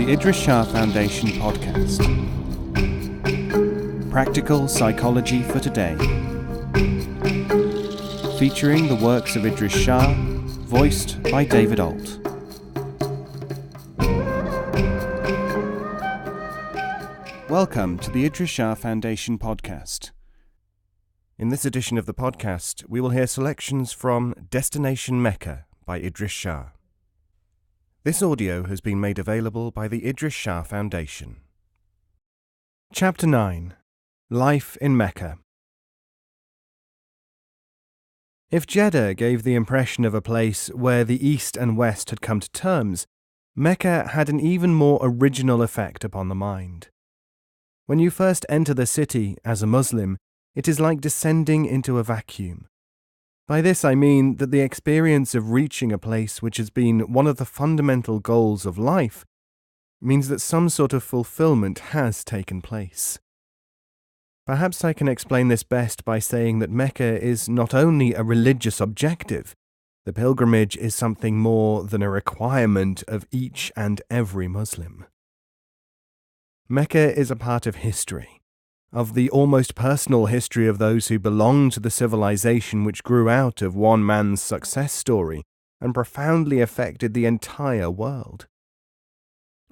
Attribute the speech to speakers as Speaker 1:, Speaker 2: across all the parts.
Speaker 1: the Idries Shah Foundation podcast. Practical Psychology for Today. Featuring the works of Idries Shah, voiced by David Ault. Welcome to the Idries Shah Foundation podcast. In this edition of the podcast, we will hear selections from Destination Mecca by Idries Shah. This audio has been made available by the Idries Shah Foundation. Chapter 9. Life in Mecca. If Jeddah gave the impression of a place where the East and West had come to terms, Mecca had an even more original effect upon the mind. When you first enter the city as a Muslim, it is like descending into a vacuum. By this I mean that the experience of reaching a place which has been one of the fundamental goals of life means that some sort of fulfillment has taken place. Perhaps I can explain this best by saying that Mecca is not only a religious objective, the pilgrimage is something more than a requirement of each and every Muslim. Mecca is a part of history, of the almost personal history of those who belong to the civilization which grew out of one man's success story and profoundly affected the entire world.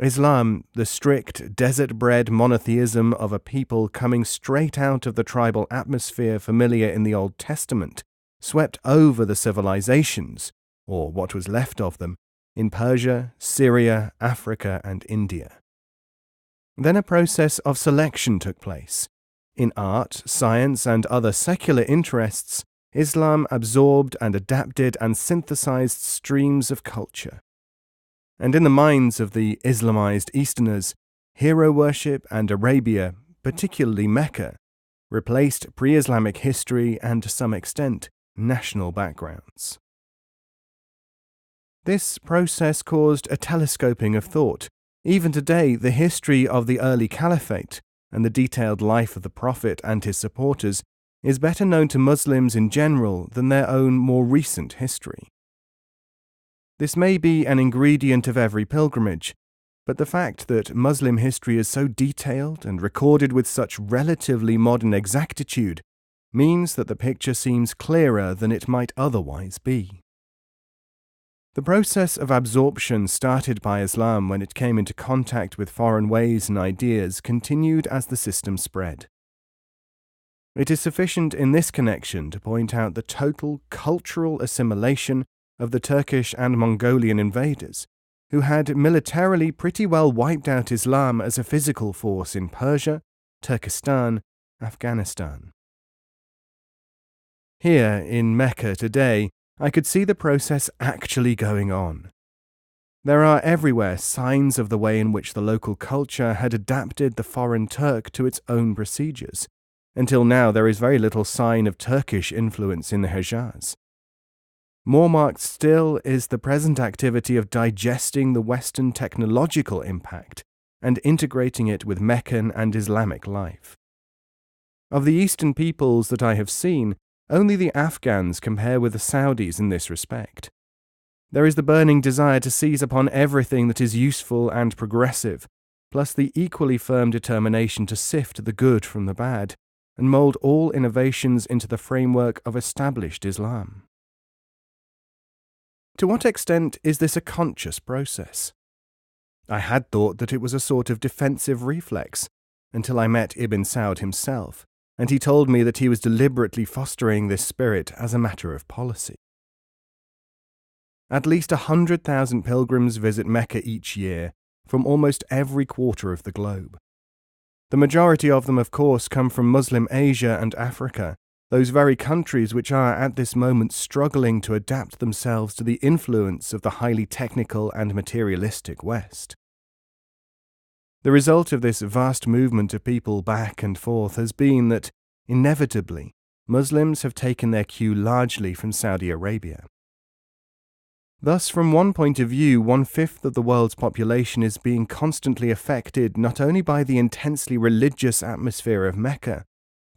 Speaker 1: Islam, the strict, desert-bred monotheism of a people coming straight out of the tribal atmosphere familiar in the Old Testament, swept over the civilizations, or what was left of them, in Persia, Syria, Africa, and India. Then a process of selection took place. In art, science, and other secular interests, Islam absorbed and adapted and synthesized streams of culture. And in the minds of the Islamized Easterners, hero worship and Arabia, particularly Mecca, replaced pre-Islamic history and, to some extent, national backgrounds. This process caused a telescoping of thought. Even today, the history of the early caliphate and the detailed life of the Prophet and his supporters is better known to Muslims in general than their own more recent history. This may be an ingredient of every pilgrimage, but the fact that Muslim history is so detailed and recorded with such relatively modern exactitude means that the picture seems clearer than it might otherwise be. The process of absorption started by Islam when it came into contact with foreign ways and ideas continued as the system spread. It is sufficient in this connection to point out the total cultural assimilation of the Turkish and Mongolian invaders, who had militarily pretty well wiped out Islam as a physical force in Persia, Turkestan, Afghanistan. Here in Mecca today, I could see the process actually going on. There are everywhere signs of the way in which the local culture had adapted the foreign Turk to its own procedures. Until now, there is very little sign of Turkish influence in the Hejaz. More marked still is the present activity of digesting the Western technological impact and integrating it with Meccan and Islamic life. Of the Eastern peoples that I have seen, only the Afghans compare with the Saudis in this respect. There is the burning desire to seize upon everything that is useful and progressive, plus the equally firm determination to sift the good from the bad, and mould all innovations into the framework of established Islam. To what extent is this a conscious process? I had thought that it was a sort of defensive reflex, until I met Ibn Saud himself, and he told me that he was deliberately fostering this spirit as a matter of policy. At least 100,000 pilgrims visit Mecca each year from almost every quarter of the globe. The majority of them, of course, come from Muslim Asia and Africa, those very countries which are at this moment struggling to adapt themselves to the influence of the highly technical and materialistic West. The result of this vast movement of people back and forth has been that, inevitably, Muslims have taken their cue largely from Saudi Arabia. Thus, from one point of view, 1/5 of the world's population is being constantly affected not only by the intensely religious atmosphere of Mecca,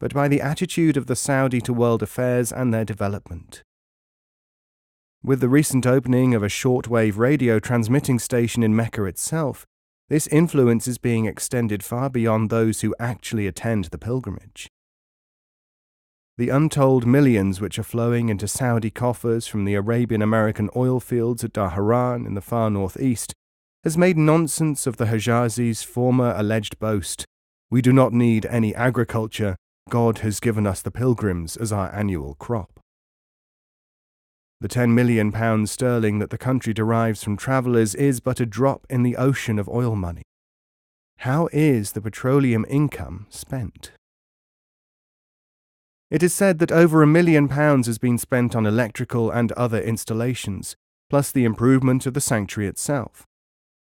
Speaker 1: but by the attitude of the Saudi to world affairs and their development. With the recent opening of a shortwave radio transmitting station in Mecca itself, This influence is being extended far beyond those who actually attend the pilgrimage. The untold millions which are flowing into Saudi coffers from the Arabian-American oil fields at Dhahran in the far northeast has made nonsense of the Hijazis' former alleged boast, "We do not need any agriculture, God has given us the pilgrims as our annual crop." The £10 million that the country derives from travellers is but a drop in the ocean of oil money. How is the petroleum income spent? It is said that over £1 million has been spent on electrical and other installations, plus the improvement of the sanctuary itself.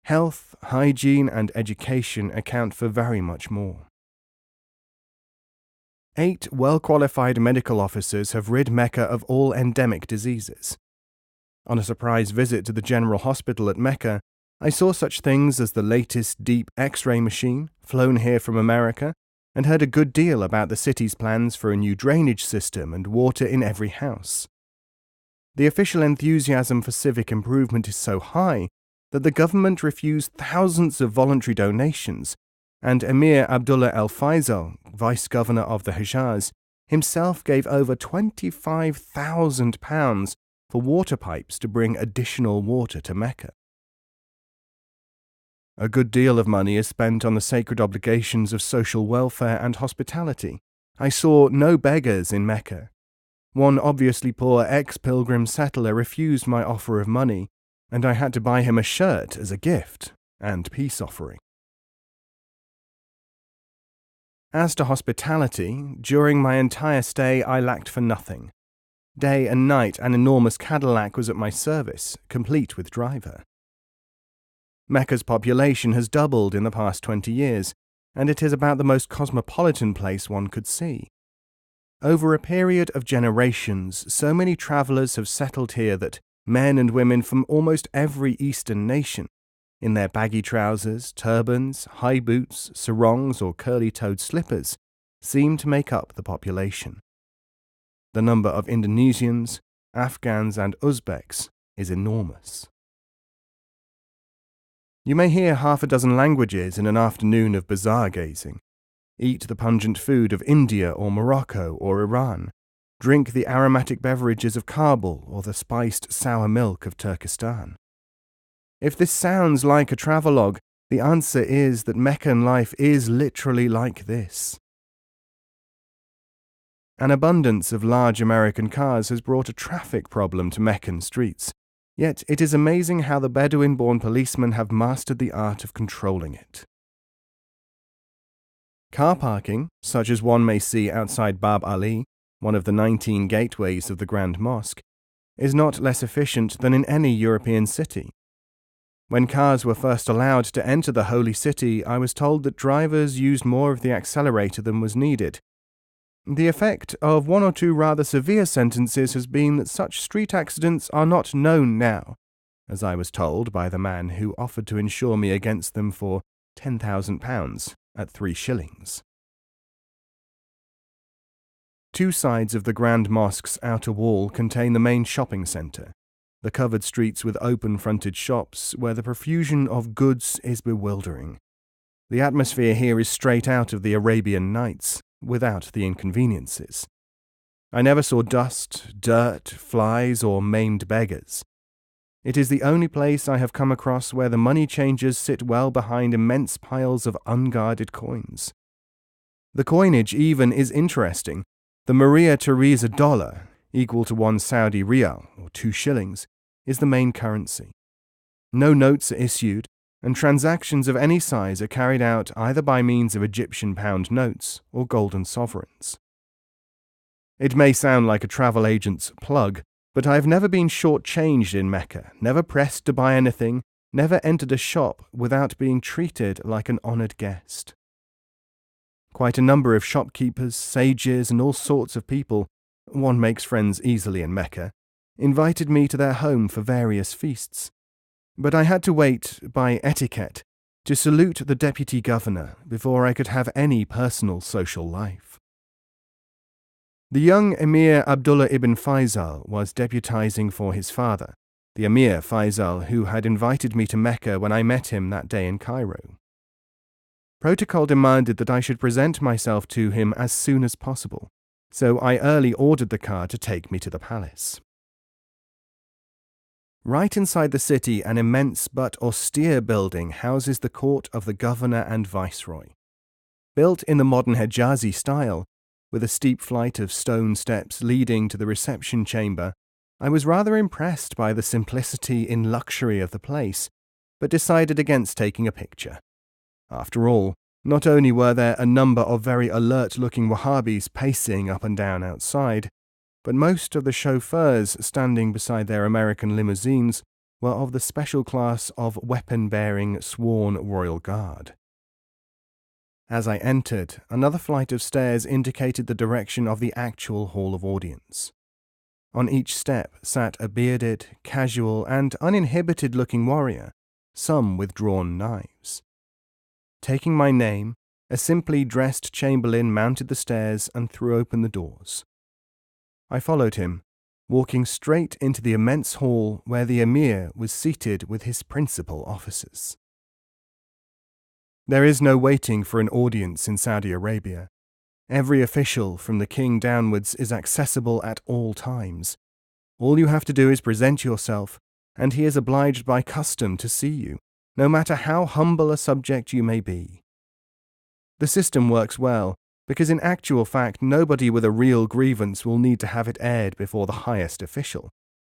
Speaker 1: Health, hygiene, and education account for very much more. 8 well-qualified medical officers have rid Mecca of all endemic diseases. On a surprise visit to the General Hospital at Mecca, I saw such things as the latest deep X-ray machine, flown here from America, and heard a good deal about the city's plans for a new drainage system and water in every house. The official enthusiasm for civic improvement is so high that the government refused thousands of voluntary donations, and Emir Abdullah Al Faisal, Vice-Governor of the Hijaz, himself gave over £25,000 for water pipes to bring additional water to Mecca. A good deal of money is spent on the sacred obligations of social welfare and hospitality. I saw no beggars in Mecca. One obviously poor ex-pilgrim settler refused my offer of money, and I had to buy him a shirt as a gift and peace offering. As to hospitality, during my entire stay I lacked for nothing. Day and night an enormous Cadillac was at my service, complete with driver. Mecca's population has doubled in the past 20 years, and it is about the most cosmopolitan place one could see. Over a period of generations, so many travellers have settled here that men and women from almost every Eastern nation, in their baggy trousers, turbans, high boots, sarongs or curly-toed slippers, seem to make up the population. The number of Indonesians, Afghans and Uzbeks is enormous. You may hear half a dozen languages in an afternoon of bazaar gazing, eat the pungent food of India or Morocco or Iran, drink the aromatic beverages of Kabul or the spiced sour milk of Turkestan. If this sounds like a travelogue, the answer is that Meccan life is literally like this. An abundance of large American cars has brought a traffic problem to Meccan streets. Yet it is amazing how the Bedouin-born policemen have mastered the art of controlling it. Car parking, such as one may see outside Bab Ali, one of the 19 gateways of the Grand Mosque, is not less efficient than in any European city. When cars were first allowed to enter the holy city, I was told that drivers used more of the accelerator than was needed. The effect of 1 or 2 rather severe sentences has been that such street accidents are not known now, as I was told by the man who offered to insure me against them for £10,000 at 3 shillings. 2 sides of the Grand Mosque's outer wall contain the main shopping centre, the covered streets with open-fronted shops where the profusion of goods is bewildering. The atmosphere here is straight out of the Arabian Nights, without the inconveniences. I never saw dust, dirt, flies, or maimed beggars. It is the only place I have come across where the money changers sit well behind immense piles of unguarded coins. The coinage even is interesting. The Maria Theresa dollar, equal to 1 Saudi rial, or 2 shillings, is the main currency. No notes are issued, and transactions of any size are carried out either by means of Egyptian pound notes or golden sovereigns. It may sound like a travel agent's plug, but I have never been short-changed in Mecca, never pressed to buy anything, never entered a shop without being treated like an honoured guest. Quite a number of shopkeepers, sages, and all sorts of people, one makes friends easily in Mecca, invited me to their home for various feasts. But I had to wait, by etiquette, to salute the deputy governor before I could have any personal social life. The young Emir Abdullah ibn Faisal was deputizing for his father, the Emir Faisal who had invited me to Mecca when I met him that day in Cairo. Protocol demanded that I should present myself to him as soon as possible, so I early ordered the car to take me to the palace. Right inside the city, an immense but austere building houses the court of the governor and viceroy. Built in the modern Hijazi style, with a steep flight of stone steps leading to the reception chamber, I was rather impressed by the simplicity and luxury of the place, but decided against taking a picture. After all, not only were there a number of very alert-looking Wahhabis pacing up and down outside, but most of the chauffeurs standing beside their American limousines were of the special class of weapon-bearing sworn royal guard. As I entered, another flight of stairs indicated the direction of the actual hall of audience. On each step sat a bearded, casual, and uninhibited-looking warrior, some with drawn knives. Taking my name, a simply dressed chamberlain mounted the stairs and threw open the doors. I followed him, walking straight into the immense hall where the emir was seated with his principal officers. There is no waiting for an audience in Saudi Arabia. Every official, from the king downwards, is accessible at all times. All you have to do is present yourself, and he is obliged by custom to see you, no matter how humble a subject you may be. The system works well, because in actual fact nobody with a real grievance will need to have it aired before the highest official.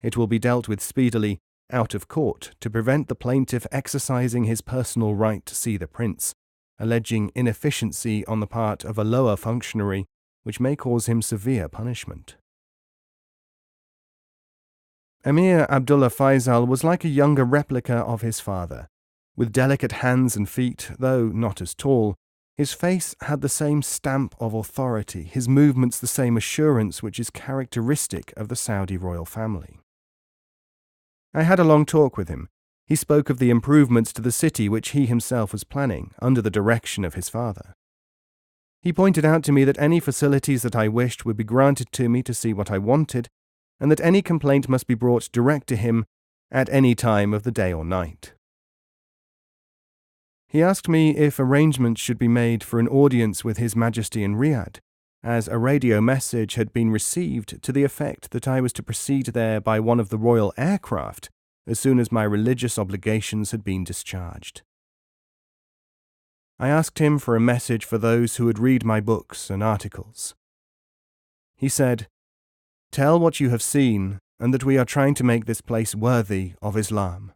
Speaker 1: It will be dealt with speedily, out of court, to prevent the plaintiff exercising his personal right to see the prince, alleging inefficiency on the part of a lower functionary, which may cause him severe punishment. Emir Abdullah Faisal was like a younger replica of his father. With delicate hands and feet, though not as tall, his face had the same stamp of authority, his movements the same assurance which is characteristic of the Saudi royal family. I had a long talk with him. He spoke of the improvements to the city which he himself was planning, under the direction of his father. He pointed out to me that any facilities that I wished would be granted to me to see what I wanted, and that any complaint must be brought direct to him at any time of the day or night. He asked me if arrangements should be made for an audience with His Majesty in Riyadh, as a radio message had been received to the effect that I was to proceed there by one of the royal aircraft as soon as my religious obligations had been discharged. I asked him for a message for those who would read my books and articles. He said, "Tell what you have seen, and that we are trying to make this place worthy of Islam."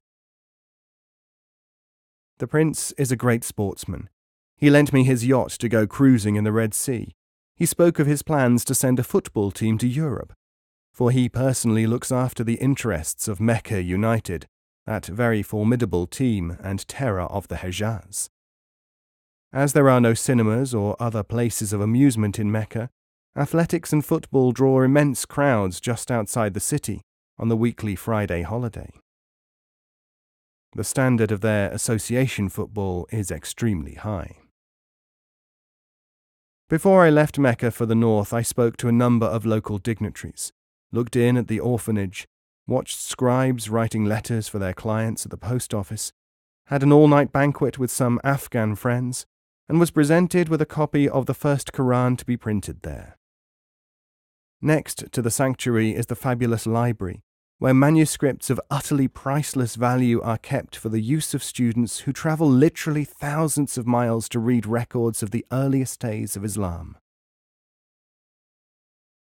Speaker 1: The prince is a great sportsman. He lent me his yacht to go cruising in the Red Sea. He spoke of his plans to send a football team to Europe, for he personally looks after the interests of Mecca United, that very formidable team and terror of the Hejaz. As there are no cinemas or other places of amusement in Mecca, athletics and football draw immense crowds just outside the city on the weekly Friday holiday. The standard of their association football is extremely high. Before I left Mecca for the north, I spoke to a number of local dignitaries, looked in at the orphanage, watched scribes writing letters for their clients at the post office, had an all-night banquet with some Afghan friends, and was presented with a copy of the first Quran to be printed there. Next to the sanctuary is the fabulous library, where manuscripts of utterly priceless value are kept for the use of students who travel literally thousands of miles to read records of the earliest days of Islam.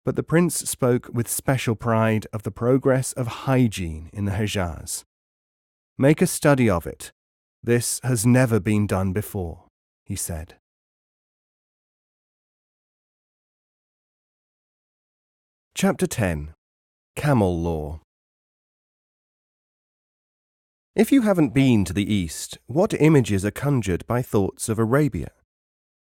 Speaker 1: But the prince spoke with special pride of the progress of hygiene in the Hejaz. "Make a study of it. This has never been done before," he said. Chapter 10. Camel Law. If you haven't been to the East, what images are conjured by thoughts of Arabia?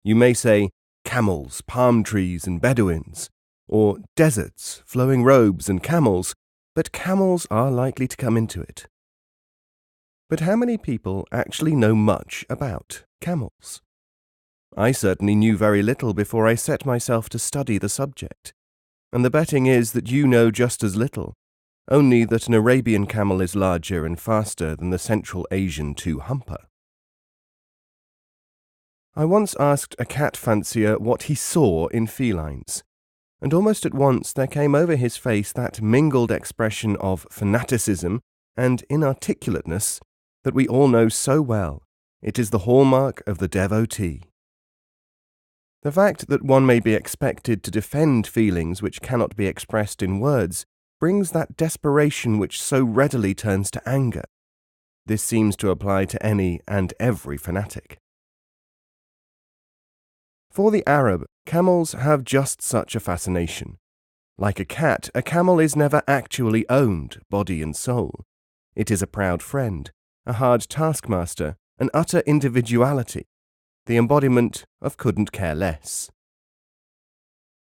Speaker 1: You may say, camels, palm trees and Bedouins, or deserts, flowing robes and camels, but camels are likely to come into it. But how many people actually know much about camels? I certainly knew very little before I set myself to study the subject, and the betting is that you know just as little, only that an Arabian camel is larger and faster than the Central Asian two-humper. I once asked a cat fancier what he saw in felines, and almost at once there came over his face that mingled expression of fanaticism and inarticulateness that we all know so well. It is the hallmark of the devotee. The fact that one may be expected to defend feelings which cannot be expressed in words brings that desperation which so readily turns to anger. This seems to apply to any and every fanatic. For the Arab, camels have just such a fascination. Like a cat, a camel is never actually owned, body and soul. It is a proud friend, a hard taskmaster, an utter individuality, the embodiment of couldn't care less.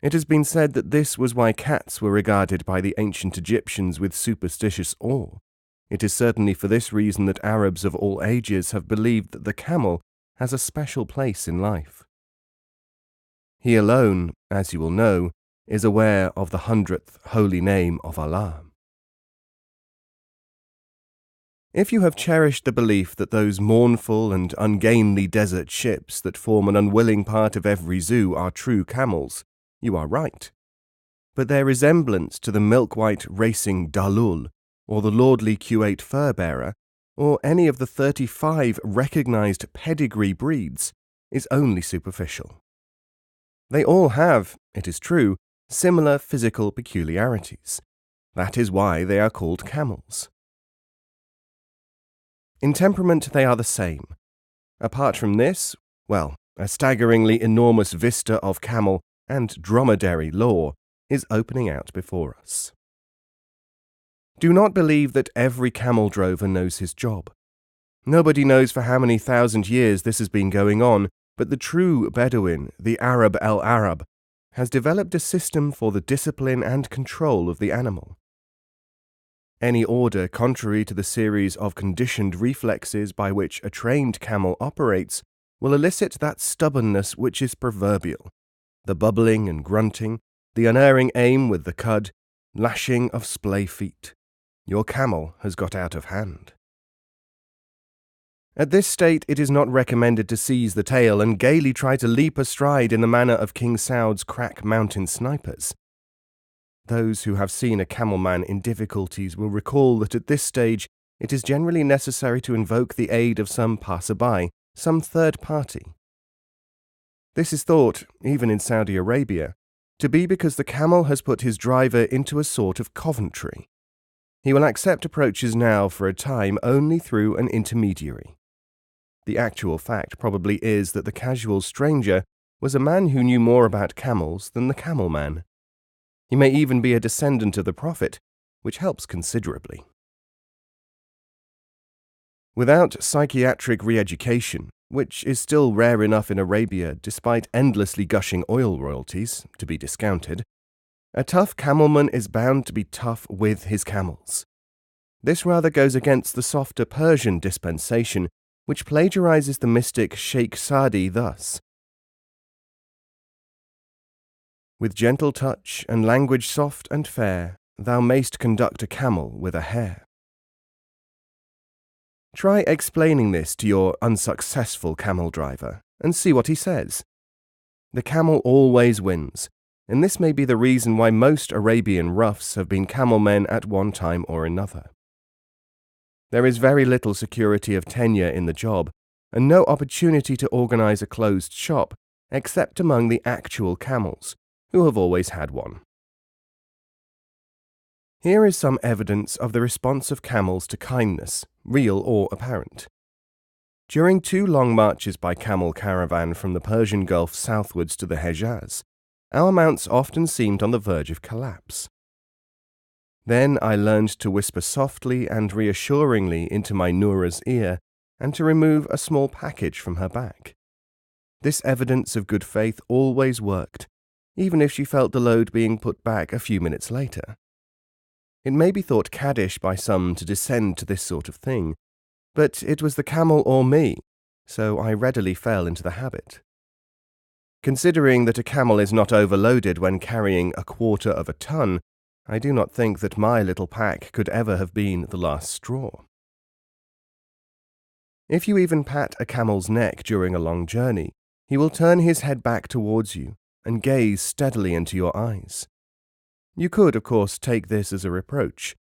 Speaker 1: It has been said that this was why cats were regarded by the ancient Egyptians with superstitious awe. It is certainly for this reason that Arabs of all ages have believed that the camel has a special place in life. He alone, as you will know, is aware of the 100th holy name of Allah. If you have cherished the belief that those mournful and ungainly desert ships that form an unwilling part of every zoo are true camels, you are right. But their resemblance to the milk-white racing Dalul, or the lordly Q8 fur-bearer, or any of the 35 recognized pedigree breeds, is only superficial. They all have, it is true, similar physical peculiarities. That is why they are called camels. In temperament they are the same. Apart from this, well, a staggeringly enormous vista of camel and dromedary lore is opening out before us. Do not believe that every camel drover knows his job. Nobody knows for how many thousand years this has been going on, but the true Bedouin, the Arab el-Arab, has developed a system for the discipline and control of the animal. Any order contrary to the series of conditioned reflexes by which a trained camel operates will elicit that stubbornness which is proverbial, the bubbling and grunting, the unerring aim with the cud, lashing of splay feet. Your camel has got out of hand. At this state it is not recommended to seize the tail and gaily try to leap astride in the manner of King Saud's crack mountain snipers. Those who have seen a camelman in difficulties will recall that at this stage it is generally necessary to invoke the aid of some passerby, some third party. This is thought, even in Saudi Arabia, to be because the camel has put his driver into a sort of Coventry. He will accept approaches now for a time only through an intermediary. The actual fact probably is that the casual stranger was a man who knew more about camels than the camelman. He may even be a descendant of the Prophet, which helps considerably. Without psychiatric re-education, which is still rare enough in Arabia despite endlessly gushing oil royalties, to be discounted, a tough camelman is bound to be tough with his camels. This rather goes against the softer Persian dispensation, which plagiarizes the mystic Sheikh Sadi thus: with gentle touch and language soft and fair, thou mayst conduct a camel with a hare. Try explaining this to your unsuccessful camel driver and see what he says. The camel always wins, and this may be the reason why most Arabian roughs have been camel men at one time or another. There is very little security of tenure in the job, and no opportunity to organize a closed shop except among the actual camels, who have always had one. Here is some evidence of the response of camels to kindness, real or apparent. During 2 long marches by camel caravan from the Persian Gulf southwards to the Hejaz, our mounts often seemed on the verge of collapse. Then I learned to whisper softly and reassuringly into my Noura's ear and to remove a small package from her back. This evidence of good faith always worked, even if she felt the load being put back a few minutes later. It may be thought caddish by some to descend to this sort of thing, but it was the camel or me, so I readily fell into the habit. Considering that a camel is not overloaded when carrying 1/4 of a ton, I do not think that my little pack could ever have been the last straw. If you even pat a camel's neck during a long journey, He will turn his head back towards you and gaze steadily into your eyes. You could, of course, take this as a reproach.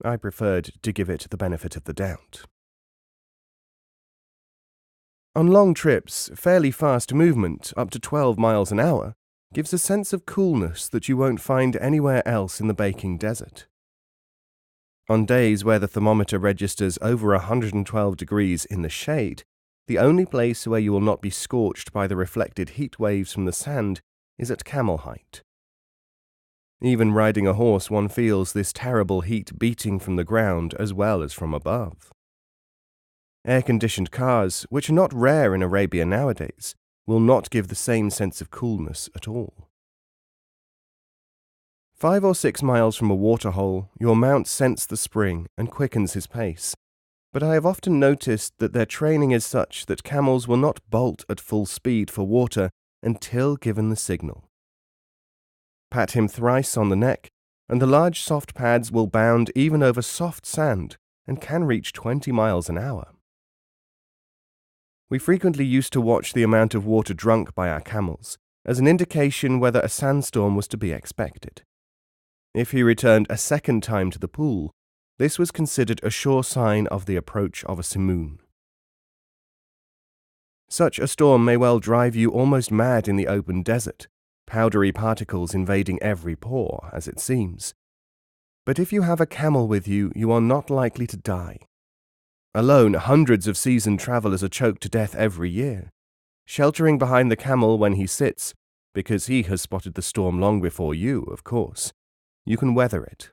Speaker 1: I preferred to give it the benefit of the doubt. On long trips, fairly fast movement, up to 12 miles an hour, gives a sense of coolness that you won't find anywhere else in the baking desert. On days where the thermometer registers over 112 degrees in the shade, the only place where you will not be scorched by the reflected heat waves from the sand is at camel height. Even riding a horse, one feels this terrible heat beating from the ground as well as from above. Air-conditioned cars, which are not rare in Arabia nowadays, will not give the same sense of coolness at all. 5 or 6 miles from a waterhole, your mount scents the spring and quickens his pace, but I have often noticed that their training is such that camels will not bolt at full speed for water until given the signal. Pat him thrice on the neck, and the large soft pads will bound even over soft sand and can reach 20 miles an hour. We frequently used to watch the amount of water drunk by our camels as an indication whether a sandstorm was to be expected. If he returned a second time to the pool, this was considered a sure sign of the approach of a simoon. Such a storm may well drive you almost mad in the open desert, powdery particles invading every pore, as it seems. But if you have a camel with you, you are not likely to die. Alone, hundreds of seasoned travelers are choked to death every year. Sheltering behind the camel when he sits, because he has spotted the storm long before you, of course, you can weather it.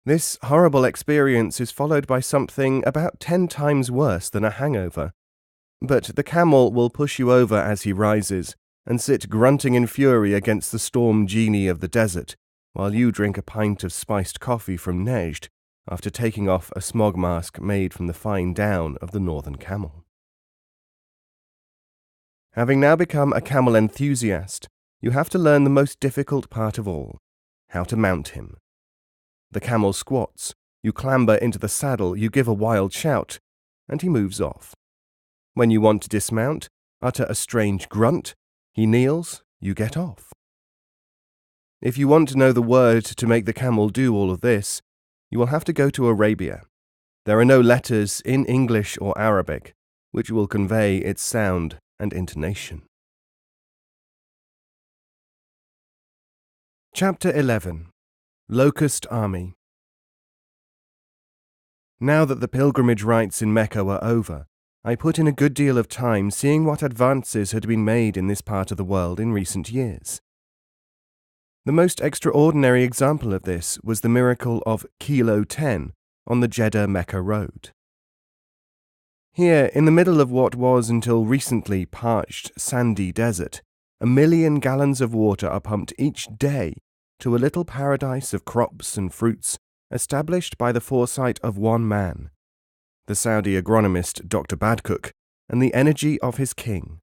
Speaker 1: This horrible experience is followed by something about 10 times worse than a hangover. But the camel will push you over as he rises and sit grunting in fury against the storm genie of the desert, while you drink a pint of spiced coffee from Nejd after taking off a smog mask made from the fine down of the northern camel. Having now become a camel enthusiast, you have to learn the most difficult part of all, how to mount him. The camel squats, you clamber into the saddle, you give a wild shout, and he moves off. When you want to dismount, utter a strange grunt, he kneels, you get off. If you want to know the word to make the camel do all of this, you will have to go to Arabia. There are no letters in English or Arabic which will convey its sound and intonation. Chapter 11. Locust Army. Now that the pilgrimage rites in Mecca were over, I put in a good deal of time seeing what advances had been made in this part of the world in recent years. The most extraordinary example of this was the miracle of Kilo 10 on the Jeddah-Mecca road. Here, in the middle of what was until recently parched, sandy desert, 1 million gallons of water are pumped each day to a little paradise of crops and fruits established by the foresight of one man, the Saudi agronomist Dr. Badcook, and the energy of his king.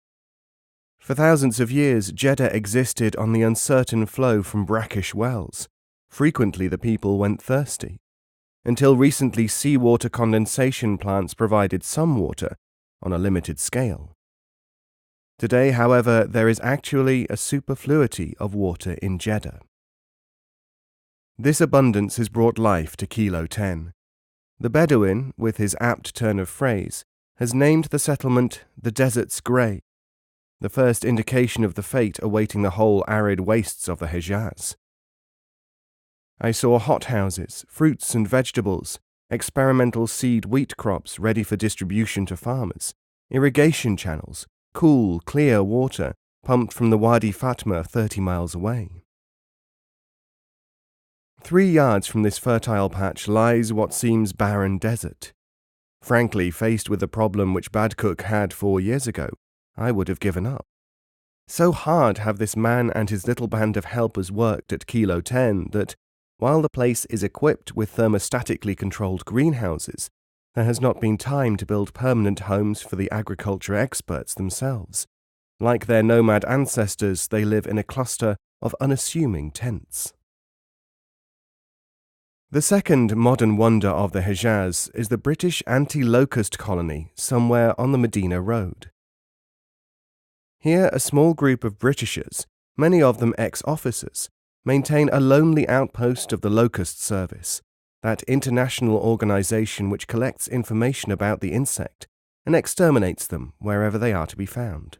Speaker 1: For thousands of years, Jeddah existed on the uncertain flow from brackish wells. Frequently the people went thirsty. Until recently, seawater condensation plants provided some water on a limited scale. Today, however, there is actually a superfluity of water in Jeddah. This abundance has brought life to Kilo 10. The Bedouin, with his apt turn of phrase, has named the settlement the Desert's Grey, the first indication of the fate awaiting the whole arid wastes of the Hejaz. I saw hothouses, fruits and vegetables, experimental seed wheat crops ready for distribution to farmers, irrigation channels, cool, clear water pumped from the Wadi Fatma 30 miles away. 3 yards from this fertile patch lies what seems barren desert. Frankly, faced with the problem which Badcook had 4 years ago, I would have given up. So hard have this man and his little band of helpers worked at Kilo 10 that, while the place is equipped with thermostatically controlled greenhouses, there has not been time to build permanent homes for the agriculture experts themselves. Like their nomad ancestors, they live in a cluster of unassuming tents. The second modern wonder of the Hejaz is the British anti-locust colony somewhere on the Medina Road. Here, a small group of Britishers, many of them ex-officers, maintain a lonely outpost of the Locust Service, that international organization which collects information about the insect and exterminates them wherever they are to be found.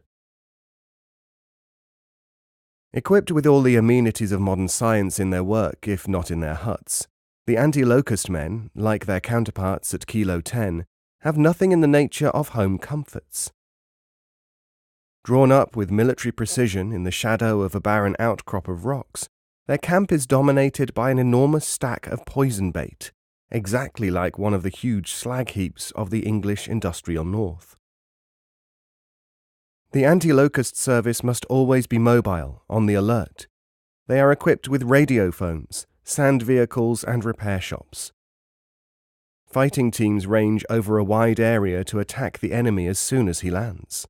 Speaker 1: Equipped with all the amenities of modern science in their work, if not in their huts, the anti-locust men, like their counterparts at Kilo 10, have nothing in the nature of home comforts. Drawn up with military precision in the shadow of a barren outcrop of rocks, their camp is dominated by an enormous stack of poison bait, exactly like one of the huge slag heaps of the English industrial north. The anti-locust service must always be mobile, on the alert. They are equipped with radio phones, sand vehicles and repair shops. Fighting teams range over a wide area to attack the enemy as soon as he lands.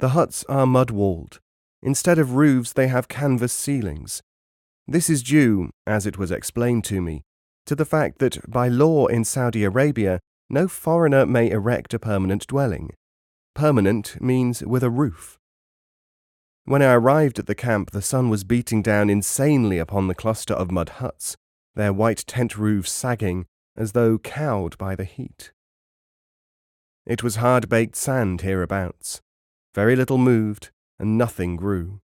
Speaker 1: The huts are mud-walled. Instead of roofs, they have canvas ceilings. This is due, as it was explained to me, to the fact that by law in Saudi Arabia, no foreigner may erect a permanent dwelling. Permanent means with a roof. When I arrived at the camp, the sun was beating down insanely upon the cluster of mud huts, their white tent roofs sagging as though cowed by the heat. It was hard-baked sand hereabouts. Very little moved, and nothing grew.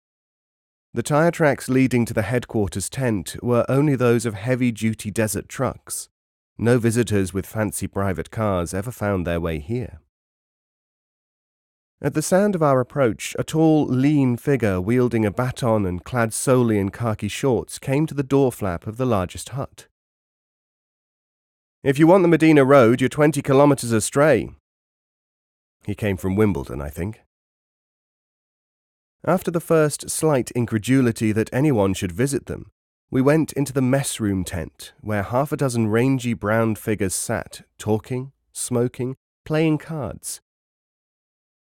Speaker 1: The tire tracks leading to the headquarters tent were only those of heavy-duty desert trucks. No visitors with fancy private cars ever found their way here. At the sound of our approach, a tall, lean figure wielding a baton and clad solely in khaki shorts came to the door flap of the largest hut. "If you want the Medina Road, you're 20 kilometers astray." He came from Wimbledon, I think. After the first slight incredulity that anyone should visit them, we went into the mess room tent, where half a dozen rangy brown figures sat, talking, smoking, playing cards.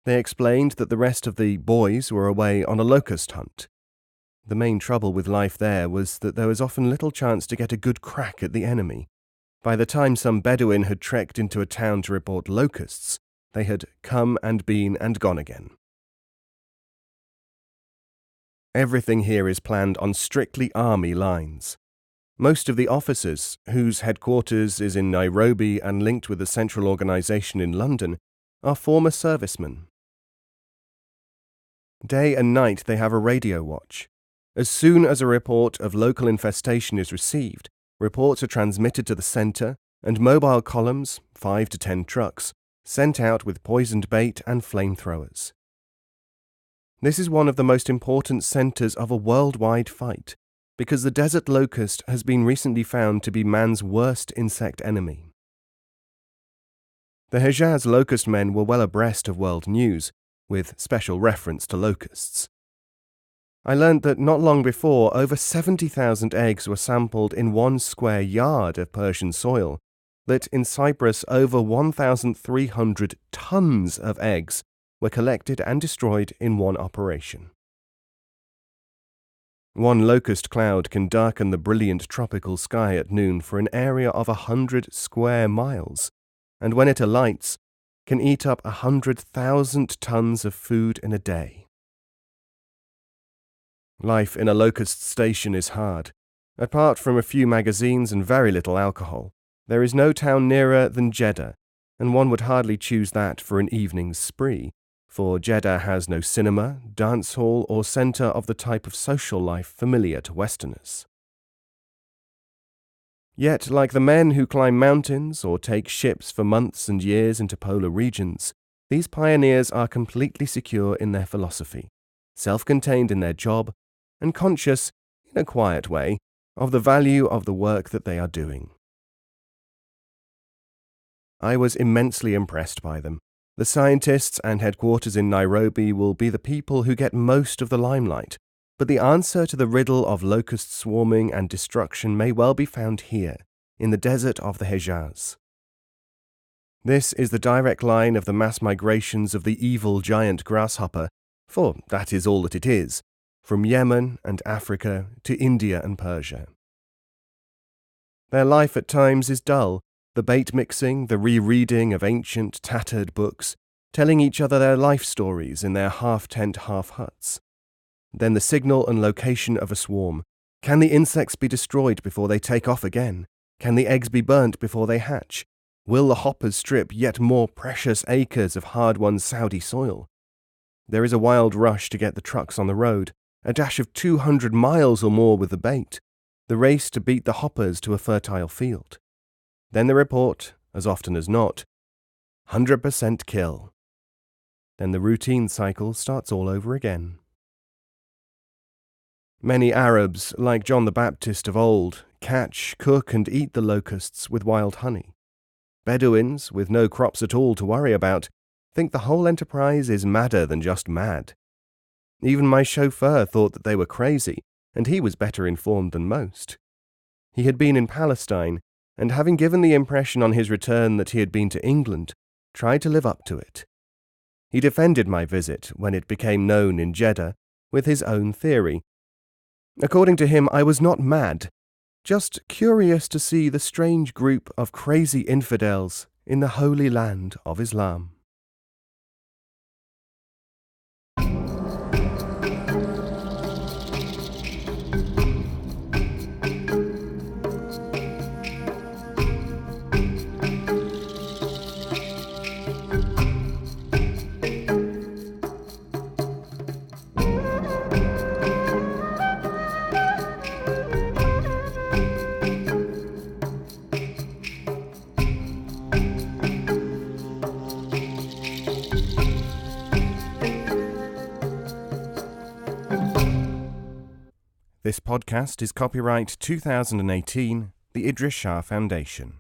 Speaker 1: They explained that the rest of the boys were away on a locust hunt. The main trouble with life there was that there was often little chance to get a good crack at the enemy. By the time some Bedouin had trekked into a town to report locusts, they had come and been and gone again. Everything here is planned on strictly army lines. Most of the officers, whose headquarters is in Nairobi and linked with a central organization in London, are former servicemen. Day and night they have a radio watch. As soon as a report of local infestation is received, reports are transmitted to the centre, and mobile columns, 5 to 10 trucks, sent out with poisoned bait and flamethrowers. This is one of the most important centres of a worldwide fight, because the desert locust has been recently found to be man's worst insect enemy. The Hejaz locust men were well abreast of world news, with special reference to locusts. I learned that not long before, over 70,000 eggs were sampled in 1 square yard of Persian soil, that in Cyprus over 1,300 tons of eggs were collected and destroyed in one operation. One locust cloud can darken the brilliant tropical sky at noon for an area of 100 square miles, and when it alights, can eat up 100,000 tons of food in a day. Life in a locust station is hard. Apart from a few magazines and very little alcohol, there is no town nearer than Jeddah, and one would hardly choose that for an evening's spree, for Jeddah has no cinema, dance hall, or centre of the type of social life familiar to Westerners. Yet, like the men who climb mountains or take ships for months and years into polar regions, these pioneers are completely secure in their philosophy, self-contained in their job, and conscious, in a quiet way, of the value of the work that they are doing. I was immensely impressed by them. The scientists and headquarters in Nairobi will be the people who get most of the limelight, but the answer to the riddle of locust swarming and destruction may well be found here, in the desert of the Hejaz. This is the direct line of the mass migrations of the evil giant grasshopper, for that is all that it is, from Yemen and Africa to India and Persia. Their life at times is dull, the bait mixing, the rereading of ancient, tattered books, telling each other their life stories in their half-tent, half-huts. Then the signal and location of a swarm. Can the insects be destroyed before they take off again? Can the eggs be burnt before they hatch? Will the hoppers strip yet more precious acres of hard-won Saudi soil? There is a wild rush to get the trucks on the road, a dash of 200 miles or more with the bait, the race to beat the hoppers to a fertile field. Then the report, as often as not, 100% kill. Then the routine cycle starts all over again. Many Arabs, like John the Baptist of old, catch, cook and eat the locusts with wild honey. Bedouins, with no crops at all to worry about, think the whole enterprise is madder than just mad. Even my chauffeur thought that they were crazy, and he was better informed than most. He had been in Palestine, and having given the impression on his return that he had been to England, tried to live up to it. He defended my visit, when it became known in Jeddah, with his own theory. According to him, I was not mad, just curious to see the strange group of crazy infidels in the holy land of Islam. This podcast is copyright 2018, the Idries Shah Foundation.